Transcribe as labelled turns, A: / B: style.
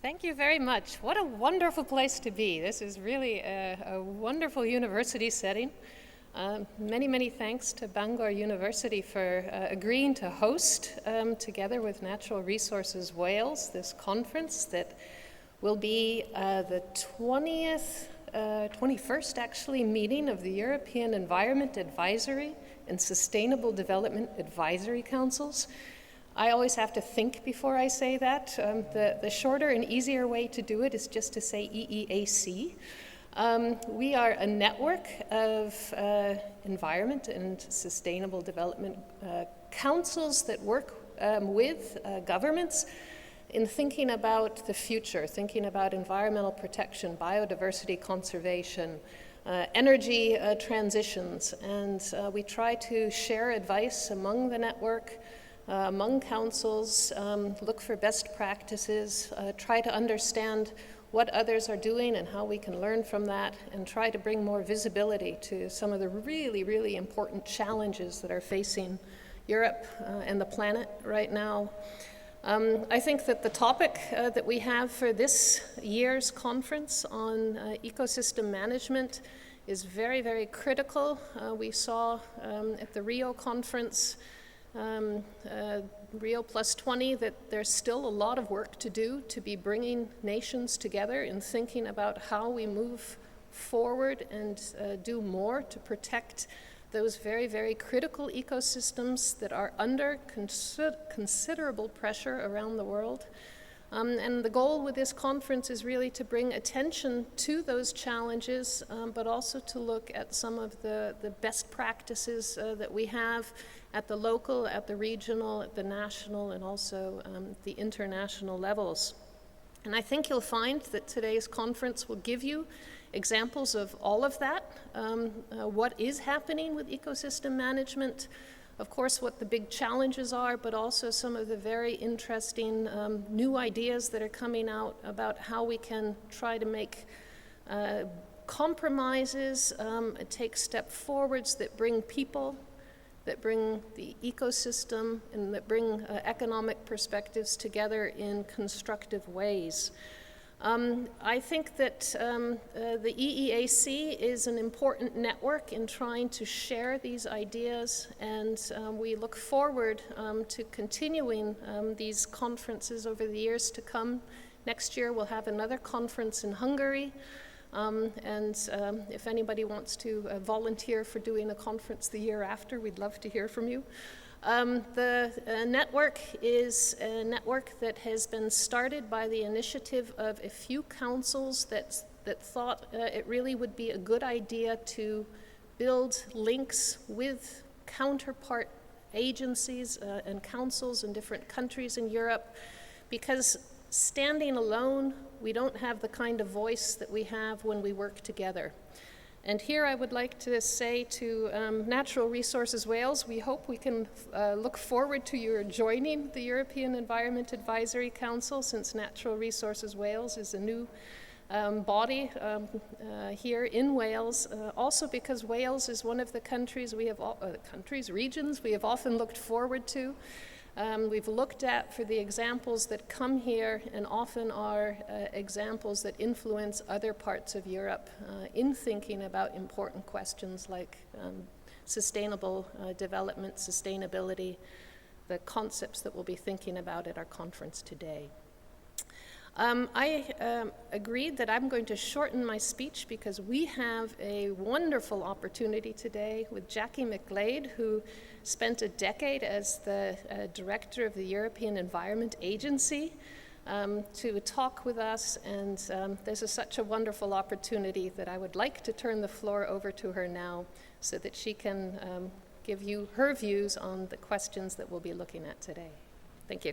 A: Thank you very much. What a wonderful place to be. This is really a wonderful university setting. Many thanks to Bangor University for agreeing to host, together with Natural Resources Wales, this conference that will be the 21st actually meeting of the European Environment Advisory and Sustainable Development Advisory Councils. I always have to think before I say that. The shorter and easier way to do it is just to say EEAC. We are a network of environment and sustainable development councils that work with governments in thinking about the future, thinking about environmental protection, biodiversity conservation, energy transitions, and we try to share advice among the network, among councils, look for best practices, try to understand what others are doing and how we can learn from that, and try to bring more visibility to some of the really important challenges that are facing Europe and the planet right now. I think that the topic that we have for this year's conference on ecosystem management is very critical. We saw at the Rio conference, Rio +20, that there's still a lot of work to do to be bringing nations together in thinking about how we move forward and do more to protect those very critical ecosystems that are under considerable pressure around the world. And the goal with this conference is really to bring attention to those challenges, but also to look at some of the best practices that we have at the local, at the regional, at the national, and also the international levels. And I think you'll find that today's conference will give you examples of all of that, what is happening with ecosystem management, of course what the big challenges are, but also some of the very interesting new ideas that are coming out about how we can try to make compromises, take step forwards that bring people, that bring the ecosystem, and that bring economic perspectives together in constructive ways. I think that the EEAC is an important network in trying to share these ideas, and we look forward to continuing these conferences over the years to come. Next year we'll have another conference in Hungary, and if anybody wants to volunteer for doing a conference the year after, we'd love to hear from you. The network is a network that has been started by the initiative of a few councils that thought it really would be a good idea to build links with counterpart agencies and councils in different countries in Europe, because standing alone, we don't have the kind of voice that we have when we work together. And here I would like to say to Natural Resources Wales, we hope we can look forward to your joining the European Environment Advisory Council, since Natural Resources Wales is a new body here in Wales. Also because Wales is one of the countries regions we have often looked forward to. We've looked at for the examples that come here, and often are examples that influence other parts of Europe in thinking about important questions like sustainable development, sustainability, the concepts that we'll be thinking about at our conference today. I agreed that I'm going to shorten my speech because we have a wonderful opportunity today with Jackie McGlade, who spent a decade as the director of the European Environment Agency, to talk with us, and this is such a wonderful opportunity that I would like to turn the floor over to her now so that she can give you her views on the questions that we'll be looking at today. Thank you.